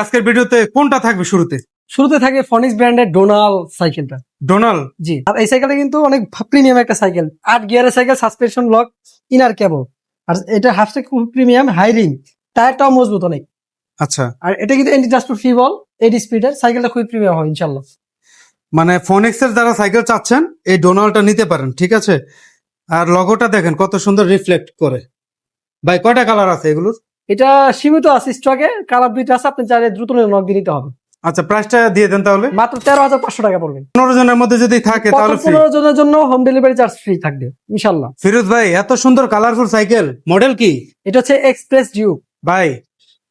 আজকের ভিডিওতে কোনটা থাকবে শুরুতে? শুরুতে থাকে ফনিক্স ব্র্যান্ডের ডোনাল সাইকেলটা। ডোনাল। জি, আর এই সাইকেলটা কিন্তু অনেক প্রিমিয়াম একটা সাইকেল। 8 গিয়ারের cycle, suspension lock, inner cable. আর এটা হাফস্টেক খুব প্রিমিয়াম, হাই রিং, টায়ারটাও মজবুত অনেক। আচ্ছা, আর এটা কিন্তু এন্টি ডাস্ট ফিবল 8 স্পিডের সাইকেলটা খুব প্রিমিয়াম হয় ইনশাআল্লাহ। মানে ফোনিক্সের যারা সাইকেল চাচ্ছেন এই ডোনালটা নিতে পারেন, ঠিক আছে। আর লগোটা দেখেন কত সুন্দর রিফ্লেক্ট করে। ভাই কয়টা কালার আছে এগুলোর? এটা সীমিত আছে স্টকে, কালার দুইটা আছে, আপনি চাইলে দ্রুত নক দিয়ে নিতে হবে। আচ্ছা, প্রাইসটা দিয়ে দেন তাহলে। মাত্র 13,500 টাকা পড়বে। 15 জনের মধ্যে যদি থাকে তাহলে ফ্রি। 15 জনের জন্য হোম ডেলিভারি চার্জ ফ্রি থাকবে ইনশাআল্লাহ। ফিরোজ ভাই, এত সুন্দর কালারফুল সাইকেল, মডেল কি? এটা হচ্ছে এক্সপ্রেস ডিউক। ভাই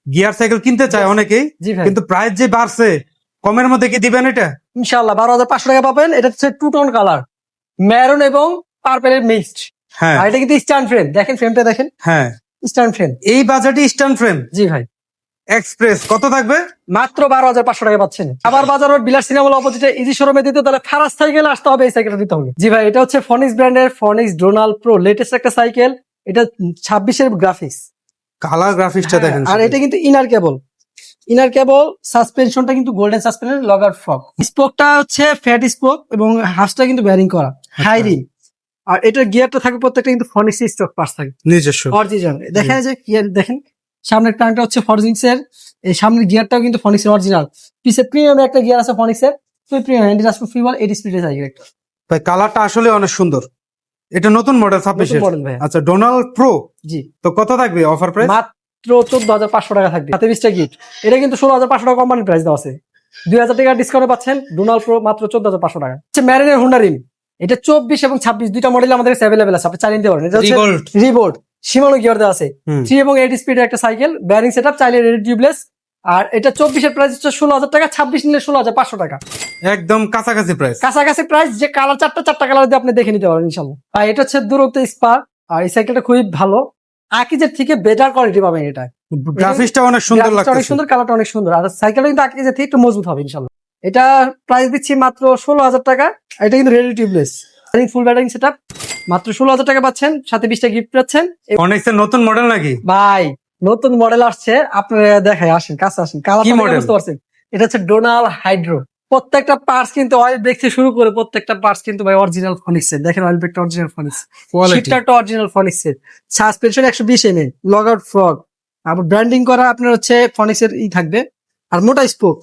গিয়ার সাইকেল কিনতে চায় অনেকেই, জি ভাই, কিন্তু প্রাইস যে বাড়ছে, কমের মধ্যে কি দিবেন এটা? ইনশাআল্লাহ 12,500 টাকা পাবেন। এটা হচ্ছে টু টোন কালার, মেরুন এবং পার্পেলের মিক্সড। হ্যাঁ, আর এটা কিন্তু স্ট্যান্ড ফ্রেম, দেখেন ফ্রেমটা দেখেন, হ্যাঁ, স্ট্যান্ড ফ্রেম। এই বাজেটে স্ট্যান্ড ফ্রেম জি ভাই, এক্সপ্রেস কত থাকবে? মাত্র 12,500 টাকা পাচ্ছেন। আবার বাজার রোড বিলাস সিনেমা অপোজিটে ইজি শোরুমে দিতে তাহলে ফারাজ সাইকেল আসতে হবে, এই সাইকেলটা দিতে হবে। জি ভাই, এটা হচ্ছে ফনিক্স ব্র্যান্ডের ফনিক্স ডোনাল প্রো, লেটেস্ট একটা সাইকেল। এটা 26-এর গ্রাফিক্স। কালার গ্রাফিক্সটা দেখেন। আর এটা কিন্তু ইনার কেবল সাসপেনশনটা কিন্তু গোল্ডেন সাসপেনশন, লগার ফ্রক। স্পোকটা হচ্ছে ফ্যাট স্পোক এবং হাফটা কিন্তু ব্যারিং করা, হাই রিং। আর এটার গিয়ারটা থাকবে প্রত্যেকটা কিন্তু ফনিক্স স্টক পার্টস থাকে, নিজস্ব অরিজিনাল। দেখেন যে গিয়ার দেখেন, সামনের টানটা হচ্ছে ফনিক্স এর, এই সামনের গিয়ারটাও কিন্তু ফনিক্স এর অরিজিনাল। পিছে প্রিমিয়াম একটা গিয়ার আছে ফনিক্স এর, খুবই প্রিমিয়াম, এন্টি ডাস্ট ফিবল 8 স্পিডের সাইকেল একটা। ভাই কালারটা আসলে অনেক সুন্দর। এটা নতুন মডেল 26 মডেল ভাই। আচ্ছা, ডোনাল্ড প্রো। জি, তো কত থাকবে অফার প্রাইস? মাত্র 14,500 টাকা থাকবে, সাথে 20টা গিফট। এটা কিন্তু 16,500 টাকা কোম্পানি প্রাইস দেওয়া আছে, 2,000 টাকা ডিসকাউন্টে পাচ্ছেন ডোনাল্ড প্রো মাত্র 14,500 টাকা। হচ্ছে ম্যারিনের হুন্ডা রিম, এটা 24 এবং 26 দুইটা মডেল আমাদের কাছে অ্যাভেলেবল আছে, আপনি চালিয়ে নিতে পারেন। এটা হচ্ছে রিবোল্ট, সীমানো গিয়ার দেওয়া আছে, 3 এবং 8 স্পিডের একটা সাইকেল, ব্যারিং সেটআপ, চাইলে রেডি টিউবলেস। আর এটা 24-এর প্রাইস হচ্ছে 16,000 টাকা, 26 নিলে 16,500 টাকা, একদম কাছাকাছি প্রাইস। কাছাকাছি প্রাইস। যে কালার চারটা কালার দিয়ে আপনি দেখে নিতে পারেন ইনশাআল্লাহ। আর এটা হচ্ছে দূরত্ব স্পার, আর এই সাইকেলটা খুবই ভালো, আকিজের থেকে বেটার কোয়ালিটি পাবেন। এটা গ্রাফিক্সটা অনেক সুন্দর লাগছে, অনেক সুন্দর, কালারটা অনেক সুন্দর। আর সাইকেলটা কিন্তু আকিজের থেকে একটু মজবুত হবে ইনশাআল্লাহ। এটা প্রাইস দিচ্ছি মাত্র 16,000 টাকা। এটা কিন্তু রেডি টিউবলেস, ফুল ব্যাটারিং সেটআপ, মাত্র 16,000 টাকা পাচ্ছেন, সাথে 20টা গিফট পাচ্ছেন। অনেকটা নতুন মডেল নাকি ভাই নতুন মডেল আসছে, আপনারা দেখায় আসেন, কাছে আসেন, কি মডেল? বুঝতে পারছেন? এটা হচ্ছে ডোনাল হাইড্রো। প্রত্যেকটা পার্টস কিন্তু অয়েল ব্রেক থেকে শুরু করে প্রত্যেকটা পার্টস কিন্তু ভাই অরিজিনাল ফনিক্স এর। দেখেন অয়েল ব্রেকটা অরিজিনাল ফনিক্স, সিটটা অরিজিনাল ফনিক্স এর, suspension 120 mm, log out frog, আবার ব্র্যান্ডিং করা আপনার হচ্ছে ফনিক্স এর থাকবে। আর মোটা স্পোক,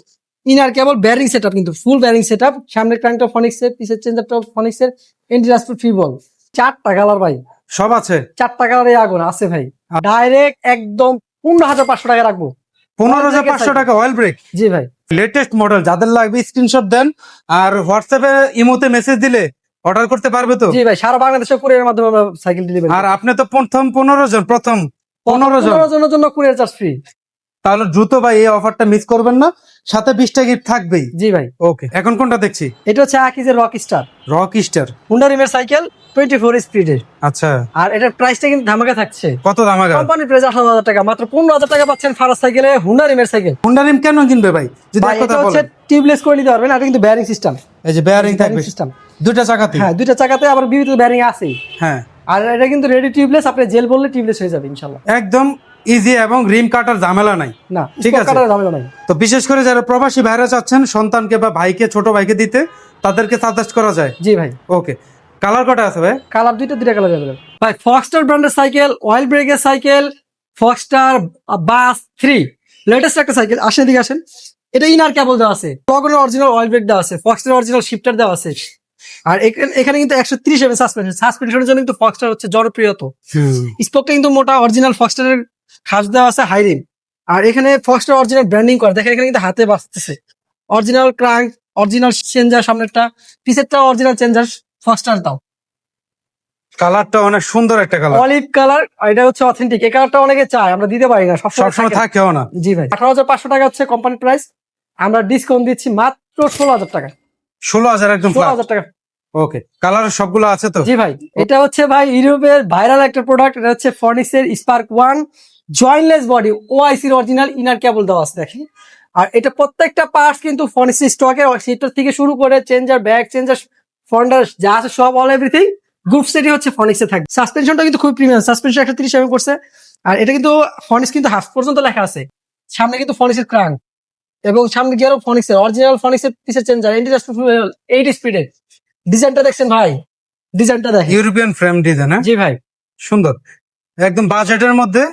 ইনার কেবল, ব্যারিং সেটআপ কিন্তু ফুল ব্যারিং সেটআপ, সামনের ক্র্যাঙ্কটা ফনিক্স এর, পিছের চেঞ্জারটা ফনিক্স এর, এন্টি ডাস্ট ফিবল। 4টা কালার ভাই, সব আছে, 4টা কালারে আগুন আছে ভাই। ডাইরেক্ট একদম 15,500 টাকা রাখবো। 15,500 টাকা অয়েল ব্রেক। জি ভাই, লেটেস্ট মডেল, যাদের লাগবে স্ক্রিনশট দেন, আর হোয়াটসঅ্যাপে ইমোতে মেসেজ দিলে অর্ডার করতে পারবে তো? জি ভাই, সারা বাংলাদেশে কুরিয়ারের মাধ্যমে আমরা সাইকেল ডেলিভারি। আর আপনি তো প্রথম 15 জনের জন্য কুরিয়ার চার্জ ফ্রি। তাহলে দ্রুত ভাই এই অফারটা মিস করবেন না, সাথে 20টা গিফট থাকবেই। জি ভাই, ওকে, এখন কোনটা দেখছি? এটা হচ্ছে আকিজের রক স্টার হুন্ডা রিমের সাইকেল, 24 স্পিডের। আচ্ছা, আর এটার প্রাইসটা কিন্তু ধামাকা থাকছে। কত ধামাকা? কোম্পানির প্রাইস 18,000 টাকা, মাত্র 15,000 টাকা পাচ্ছেন ফারাজ সাইকেলে হুন্ডা রিমের সাইকেল। হুন্ডা রিম কেন কিনবে ভাই, যদি ভাই এক কথা এটা হচ্ছে বলেন? টিউবলেস করে নিতে পারবেন, এটা কিন্তু ব্যারিং সিস্টেম। এই যে বেয়ারিং থাকবে সিস্টেম দুইটা চাকাতে। হ্যাঁ, দুইটা চাকাতে, আবার বিবিধ ব্যারিং আছে। হ্যাঁ, আর এটা কিন্তু রেডি টিউবলেস, আপনি জেল বললে টিউবলেস হয়ে যাবে ইনশাআল্লাহ। একদম ইজি এবং রিম কাটার ঝামেলা নাই। না, ঠিক আছে, ঝামেলা নাই। তো বিশেষ করে যারা প্রবাসী ভাইরা চাচ্ছেন সন্তানকে বা ভাইকে, ছোট ভাইকে দিতে, তাদেরকে সাজেস্ট করা যায়। জি ভাই, ওকে, কালার কটা আছে ভাই? কালার দুইটা কালার অ্যাভেলেবল ভাই। ফক্সটার ব্র্যান্ডের সাইকেল, অয়েল ব্রেকের সাইকেল, ফক্সটার বাস 3, লেটেস্ট একটা সাইকেল। আসেন এদিকে আসেন। এটা ইনার কেবল দেওয়া আছে, ওয়াগনের অরিজিনাল অয়েল ব্রেক দেওয়া আছে, ফক্সটার অরিজিনাল শিফটার দেওয়া আছে। আর এখানে কিন্তু 130 mm সাসপেনশনের জন্য কিন্তু ফক্সটার হচ্ছে জনপ্রিয়ত। স্পোকটা কিন্তু মোটা, অরিজিনাল ফক্সটারের খাস দেওয়া আছে, হাই রিম। আর এখানে ফক্সটার অরিজিনাল ব্র্যান্ডিং করা, দেখেন এখানে কিন্তু হাতে বাঁচতেছে, অরিজিনাল ক্রাঙ্ক, অরিজিনাল চেঞ্জার, সামনেরটা, পিছেরটা অরিজিনাল চেঞ্জার, ফক্সটার দাও। কালারটা অনেক সুন্দর একটা কালার, অলিভ কালার, এটা হচ্ছে অথেন্টিক। এই কালারটা অনেকে চায়, আমরা দিতে পারি না, সবসময় থাকেও না। জি ভাই, 18,500 টাকা হচ্ছে কোম্পানি প্রাইস, আমরা ডিসকাউন্ট দিচ্ছি মাত্র 16,000 টাকা। 16,000 একদম 16,000 টাকা। ওকে, কালার সবগুলো আছে তো? জি ভাই, এটা হচ্ছে ভাই ইউরোপের ভাইরাল একটা প্রোডাক্ট। এটা হচ্ছে ফনিক্সের স্পার্ক 1, জয়েন্টলেস বডি, ওআইসির অরিজিনাল ইনার কেবল দেওয়া আছে দেখেন। আর এটা প্রত্যেকটা পার্টস কিন্তু ফনিক্সের স্টকে, সেটার থেকে শুরু করে চেঞ্জার, ব্যাগ চেঞ্জার, ফন্ডার যা আছে সব, অল এভরিথিং গ্রুপ সেটই হচ্ছে ফনিক্সে থাকবে। সাসপেনশনটা কিন্তু খুব প্রিমিয়াম, সাসপেনশন 130 mm করছে। আর এটা কিন্তু ফনিক্স কিন্তু হাফ পর্যন্ত লেখা আছে, সামনে কিন্তু ফনিক্সের ক্রাঙ্ক, এবং সামনে গিয়ারও ফনিক্সের অরিজিনাল ফনিক্সের পিসের চেঞ্জার 8 স্পিডের। ডিজাইনটা দেখছেন ভাই, ডিজাইনটা দেখেন। ইউরোপিয়ান ফ্রেম ডিজাইন, হ্যাঁ জি ভাই। সুন্দর, একদম বাজেটের মধ্যে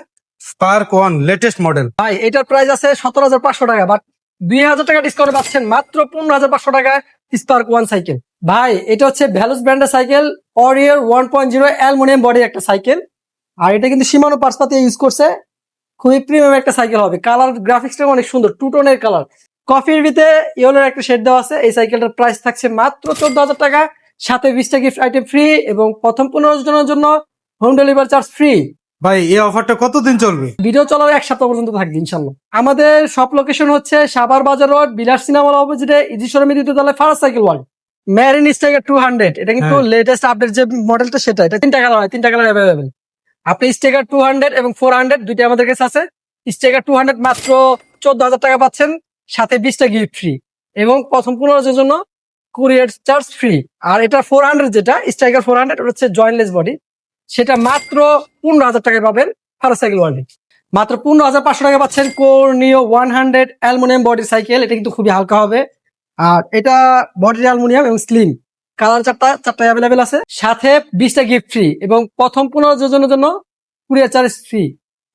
স্পার্ক 1 লেটেস্ট মডেল। ভাই এটার প্রাইস আছে 17,500 টাকা, বাট 2,000 টাকা ডিসকাউন্ট পাচ্ছেন মাত্র 15,500 টাকা স্পার্ক 1 সাইকেল। ভাই এটা হচ্ছে ভ্যালুস ব্র্যান্ডের সাইকেল, ওরিয়র 1.0 অ্যালুমিনিয়াম বডি একটা সাইকেল। আর এটা কিন্তু শিমানো পার্সপাতে ইউজ করছে, খুবই প্রিমিয়াম একটা সাইকেল হবে। কালার গ্রাফিক্সটা অনেক সুন্দর, টু টোনের কালার, কফির ভিতরে ইয়েলোর একটা শেড দেওয়া আছে। এই সাইকেলটার প্রাইস থাকছে মাত্র 14,000 টাকা, সাথে 20টা গিফট আইটেম ফ্রি এবং প্রথম 15 জনের জন্য হোম ডেলিভারি চার্জ ফ্রি। ভাই এই অফারটা কতদিন চলবে? ভিডিও চলার 1 সপ্তাহ পর্যন্ত থাকবে ইনশাল্লাহ। আমাদের সব লোকেশন হচ্ছে সাভার বাজার রোড, বিলাস সিনেমা হল অপোজিটে, ইজি শোরুমে দ্বিতীয় তলায় ফারাজ সাইকেল ওয়ার্ল্ড। মেরিন স্টাইগার 200, এটা কিন্তু হ্যাঁ। লেটেস্ট আপডেট যে মডেলটা সেটা। এটা 3টা কালার হয়, 3টা কালার অ্যাভেলেবেল। আপনি স্টাইগার 200 এবং 400 দুইটা আমাদের কাছে আছে। স্টাইগার 200 মাত্র 14,000 টাকা পাচ্ছেন, সাথে 20টা গিফট ফ্রি এবং প্রথম 15 জনের জন্য কুরিয়ার চার্জ ফ্রি। আর এটা 400 যেটা স্টাইগার 400 ওটা হচ্ছে জয়েন্টলেস বডি, সেটা মাত্র 15,000 টাকায় পাবেন ফারাজ সাইকেল ওয়ার্ল্ডে। মাত্র 15,500 টাকা পাচ্ছেন কোর নিও 100 অ্যালুমিনিয়াম বডি সাইকেল। এটা কিন্তু খুবই হালকা হবে, আর এটা বডি অ্যালুমিনিয়াম এবং স্লিম। কালার চারটা অ্যাভেলেবেল আছে, সাথে 20টা গিফট ফ্রি এবং প্রথম 15 জনের জন্য কুরিয়ার চার্জ ফ্রি।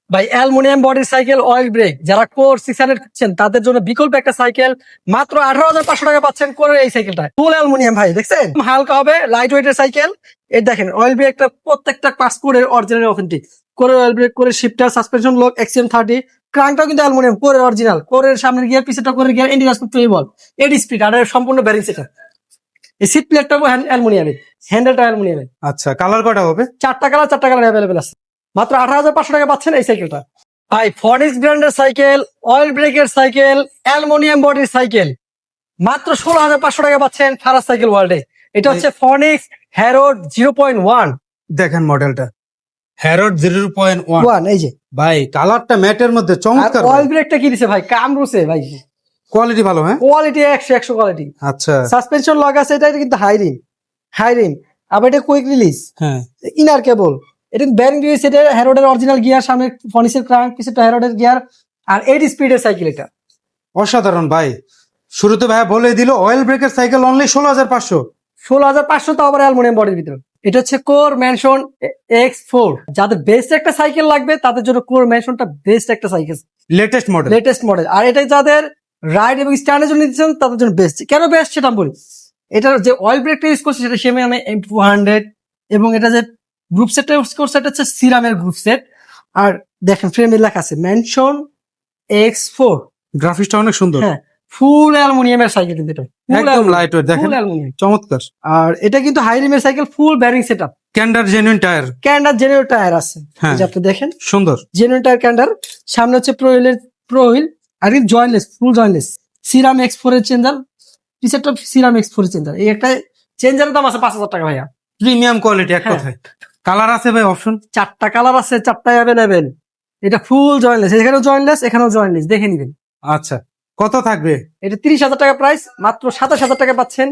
ভাই অ্যালুমিনিয়াম বডির সাইকেল অয়েল ব্রেক, যারা কোর 600 খুঁজছেন তাদের জন্য বিকল্প একটা সাইকেল, মাত্র 18,500 টাকা পাচ্ছেন কোরের এই সাইকেলটা। ফুল অ্যালুমিনিয়াম ভাই, দেখছেন হালকা হবে, লাইট ওয়েটের সাইকেল। এই দেখেন অয়েল ব্রেকটা প্রত্যেকটা পাসপোর্টের অরিজিনাল অথেন্টিক। কোরের অয়েল ব্রেক, করে শিফটার, সাসপেনশন লক, এক্সিএম 30, ক্রাঙ্কটাও কিন্তু অ্যালুমিনিয়াম, কোরের অরিজিনাল। কোরের সামনের গিয়ার, পিছনেটা কোরের গিয়ার, ইন্ডিয়ান টেবল, 8 স্পিড, আর এর সম্পূর্ণ ব্যারিং সেটা। এই সিট প্লেটটাও অ্যালুমিনিয়ামের, হ্যান্ডেলটা অ্যালুমিনিয়ামের। আচ্ছা, কালার কটা হবে? 4টা কালার অ্যাভেলেবেল আছে। মাত্র 18,500 টাকা পাচ্ছেন এই সাইকেলটা। ভাই ফনিক্স ব্র্যান্ডের সাইকেল, অয়েল ব্রেকের সাইকেল, অ্যালুমিনিয়াম বডির সাইকেল, মাত্র 16,500 টাকা পাচ্ছেন ফারাজ সাইকেল ওয়ার্ল্ডে। এটা হচ্ছে ফনিক্স হ্যারোড 0.1। দেখেন মডেলটা হ্যারোড 0.1। এই যে ভাই কালারটা ম্যাটের মধ্যে চমৎকার। অয়েল ব্রেকটা কি দিছে ভাই, কামরুসে ভাই, কোয়ালিটি ভালো, হ্যাঁ কোয়ালিটি 100 কোয়ালিটি। আচ্ছা, সাসপেনশন লক আছে, এটা কিন্তু হাইরিং। আবার এটা কুইক রিলিজ, হ্যাঁ ইনার কেবল। এটা ব্যারিং দিয়েছে, এটা হ্যারোডের অরিজিনাল গিয়ার, সামনে ফনিক্সের ক্রাঙ্ক, পিছনে হ্যারোডের গিয়ার, আর 8 স্পিডের সাইকেল এটা। অসাধারণ ভাই। শুরুতে ভাই বলে দিল অয়েল ব্রেকের সাইকেল অনলি 16,500। 16,500, তাও আবার অ্যালুমিনিয়াম বডির ভিতরে। এটা হচ্ছে কোর ম্যানশন X4। যাদের বেস্ট একটা সাইকেল লাগবে তাদের জন্য কোর ম্যানশনটা বেস্ট একটা সাইকেল, লেটেস্ট মডেল। আর এটা যাদের রাইড এবং স্ট্যান্ডের জন্য দিচ্ছেন তাদের জন্য বেস্ট। কেন বেস্ট সেটা আমি বলি। এটার যে অয়েল ব্রেকটা ইউজ করছে সেটা সেমি আমি M200, এবং এটা যে গ্রুপ সেটটা ইউজ করছে এটা হচ্ছে সিরামের গ্রুপ সেট। আর দেখেন ফ্রেমে লেখা আছে ম্যানশন X4। গ্রাফিক্সটা অনেক সুন্দর। হ্যাঁ, ফুল অ্যালুমিনিয়ামের সাইকেল কিন্তু এটা, একদম লাইট ওয়েট, দেখেন ফুল অ্যালুমিনিয়াম। চমৎকার। আর এটা কিন্তু হাই রিমের সাইকেল, ফুল ব্যারিং সেটআপ, ক্যান্ডার জেনুইন টায়ার, ক্যান্ডার জেনুইন টায়ার আছে। হ্যাঁ। এই যে আপনি দেখেন সুন্দর জেনুইন টায়ার ক্যান্ডার। সামনে হচ্ছে প্রো হুইল, আর কিন্তু জয়েন্টলেস, ফুল জয়েন্টলেস। সিরাম X4 এর চেঞ্জার, পিছেরটা সিরাম X4 এর চেঞ্জার। এই একটা চেঞ্জারের দাম আছে 5,000 টাকা ভাইয়া। প্রিমিয়াম কোয়ালিটি এক হ্যাঁ। কথায়। কালার আছে ভাই অপশন? 4টা কালার আছে, 4টাই অ্যাভেলেবেল। এটা ফুল জয়েন্টলেস, এখানেও জয়েন্টলেস, এখানেও জয়েন্টলেস, দেখে নিবেন। আচ্ছা, কত থাকবে? এটা 30,000 টাকা প্রাইস, মাত্র 27,000 টাকা পাচ্ছেন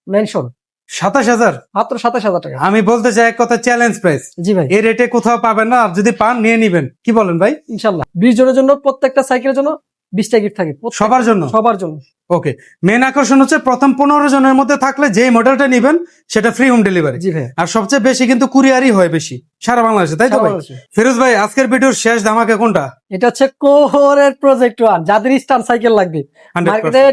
মেনশন। 27,000? মাত্র 27,000 টাকা। আমি বলতে চাই এক কথা চ্যালেঞ্জ প্রাইস। জি ভাই, এই রেটে কোথাও পাবেন না, আর যদি পান নিয়ে নিবেন। কি বলেন ভাই? ইনশাল্লাহ 20 জনের জন্য, প্রত্যেকটা সাইকেলের জন্য 20টা গিফট থাকে সবার জন্য? সবার জন্য। ওকে, মেন আকর্ষণ হচ্ছে প্রথম 15 জনের মধ্যে থাকলে যে মডেলটা নিবেন সেটা ফ্রি হোম ডেলিভারি। জি ভাই, আর সবচেয়ে বেশি কিন্তু কুরিয়ারই হয় বেশি সারা বাংলাদেশে, তাই তো ভাই? ফিরোজ ভাই, আজকের ভিডিওর শেষ ধামাকা কোনটা? এটা হচ্ছে কোরের প্রজেক্ট 1। যাদের স্টার্ন সাইকেল লাগবে, 100%। মার্কেটে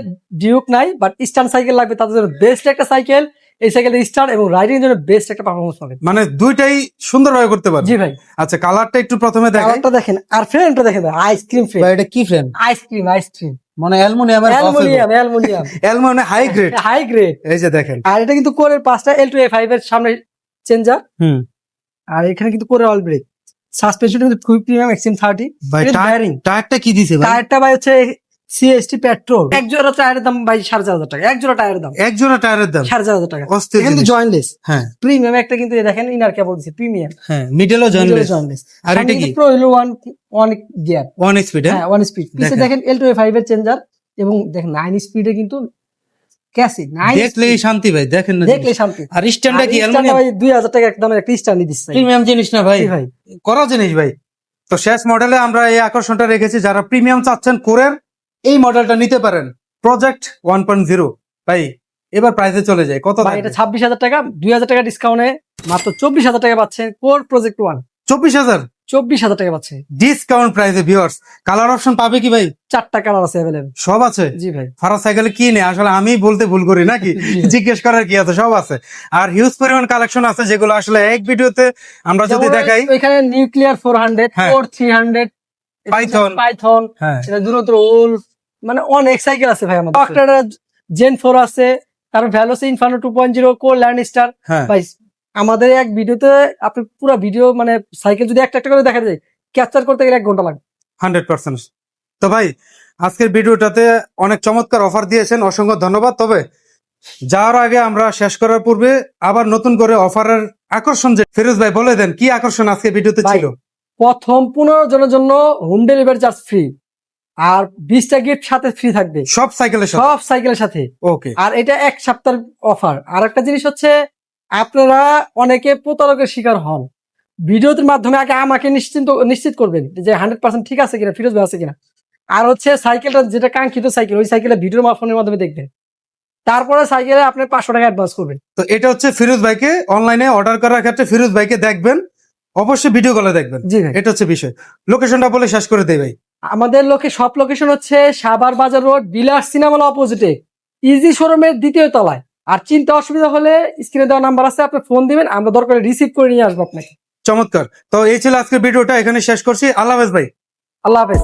ডিউক নাই, বাট স্টার্ন সাইকেল লাগবে, তাদের জন্য বেস্ট একটা সাইকেল। এই সাইকেল স্টার্ন এবং রাইডিং এর জন্য বেস্ট একটা পারফরম্যান্স পাবে, মানে দুইটাই সুন্দরভাবে করতে পারবে। জি ভাই। আচ্ছা, কালারটা একটু প্রথমে দেখাই। কালারটা দেখেন, আর ফ্রেমটা দেখেন, আইসক্রিম ফ্রেম। এটা কি ফ্রেম? আইসক্রিম মানে aluminium, aluminium high grade, high grade. এই যে দেখেন। আর এটা কিন্তু কোরের 5টা L2A5 এর সামনে চেঞ্জার। আর এখানে কিন্তু কোরের অয়েল ব্রেক, সাসপেনশন কিন্তু খুব প্রিমিয়াম এক্সএম 30। ভাই টায়ারটা কি দিছে ভাই? টায়ারটা ভাই হচ্ছে CST পেট্রোল। এক জোড়া টায়ারের দাম ভাই 4,500 টাকা। এক জোড়া টায়ারের দাম 4,500 টাকা। অস্থির কিন্তু জিনিস। জয়েন্টলেস, হ্যাঁ প্রিমিয়াম একটা, কিন্তু এই দেখেন ইনার কেবল দিছে প্রিমিয়াম। হ্যাঁ, মিডলও জয়েন্টলেস। আর এটা কি? প্রো হলো 1 গিয়ার, 1 স্পিড। হ্যাঁ 1 স্পিড। পিছে দেখেন L2A5 এর চেঞ্জার, এবং দেখেন 9 স্পিডে কিন্তু ক্যাসি 9। দেখলেই শান্তি ভাই, দেখেন না দেখলে শান্তি। আর স্ট্যান্ডটা কি স্ট্যান্ডটা অ্যালুমিনিয়াম? ভাই 2,000 টাকা একদম একটা স্ট্যান্ড দিচ্ছে, প্রিমিয়াম জিনিস না ভাই, ভাই করা জিনিস ভাই। তো শেষ মডেলে আমরা এই আকর্ষণটা রেখেছি, যারা প্রিমিয়াম চাচ্ছেন কোরের এই মডেলটা নিতে পারেন, প্রজেক্ট 1.0। ভাই এবার প্রাইসে চলে যায়, কত ভাই এটা 26,000 টাকা, 2,000 টাকা ডিসকাউন্টে মাত্র 24,000 টাকা পাচ্ছেন কোর প্রজেক্ট 1। 24,000 24,000 টাকা পাচ্ছে। ডিসকাউন্ট প্রাইসে ভিউয়ার্স। কালার অপশন পাবে কি ভাই? 4টা কালার আছে অ্যাভেলেবল। সব আছে? জি ভাই। ফারাজ সাইকেলে কি নেই আসলে আমি বলতে ভুল করি নাকি? জিজ্ঞেস করার কি আছে, সব আছে। আর হিউজ পরিমাণ কালেকশন আছে যেগুলো আসলে এক ভিডিওতে আমরা যদি দেখাই। এখানে নিউক্লিয়ার 400, হ্যাঁ। কোর 300, পাইথন, হ্যাঁ এটা দূরত্ব উল, মানে অনেক সাইকেল আছে ভাই আমাদের। একটা জেন 4 আছে, তার ভ্যালোসি ইনফার্নো 2.0, কোর ল্যান্ডস্টার। হ্যাঁ ভাই আমাদের এক ভিডিওতে আপনি পুরো ভিডিও মানে সাইকেল যদি একটা একটা করে দেখা যায়, ক্যাপচার করতে গেলে 1 ঘন্টা লাগবে। 100%। তো ভাই আজকের ভিডিওটাতে অনেক চমৎকার অফার দিয়েছেন, অসংখ্য ধন্যবাদ। তবে যাওয়ার আগে আমরা শেষ করার পূর্বে আবার নতুন করে অফারের আকর্ষণ যে ফিরোজ ভাই বলে দেন, কি আকর্ষণ আজকে ভিডিওতে ভাই, ছিল? প্রথম 15 জনের জন্য হোম ডেলিভারি চার্জ ফ্রি, আর 20টা গিফট সাথে ফ্রি থাকবে সব সাইকেলের সাথে? সব সাইকেলের সাথে। ওকে। আর এটা 1 সপ্তাহের অফার। আর একটা জিনিস হচ্ছে, আপনারা অনেকে প্রতারকের শিকার হন, ভিডিওর মাধ্যমে আগে আমাকে নিশ্চিত করবেন যে 100% ঠিক আছে কিনা, ফিরোজ ভাই আছে কিনা। আর হচ্ছে সাইকেলটা যেটা কাঙ্ক্ষিত সাইকেল, ওই সাইকেলের ভিডিও ফোনের মাধ্যমে দেখবেন, তারপরে সাইকেলে আপনি 500 টাকা অ্যাডভান্স করবেন। তো এটা হচ্ছে ফিরোজ ভাইকে অনলাইনে অর্ডার করার ক্ষেত্রে ফিরোজ ভাইকে দেখবেন, অবশ্যই ভিডিও কলে দেখবেন। জি ভাই। এটা হচ্ছে বিষয়। লোকেশনটা বলে শেষ করে দেই ভাই। আমাদের সব লোকেশন হচ্ছে সাভার বাজার রোড, বিলাস সিনেমার অপোজিটে, ইজি শোরুমের 2য় তলায়। আর চিন্তা অসুবিধা হলে স্ক্রিনে দেওয়া নাম্বার আছে, আপনি ফোন দিবেন, আমরা দরকার রিসিভ করে নিয়ে আসবো আপনাকে। চমৎকার। তো এই ছিল আজকের ভিডিওটা, এখানে শেষ করছি। আল্লাহ হাফেজ ভাই। আল্লাহ হাফেজ।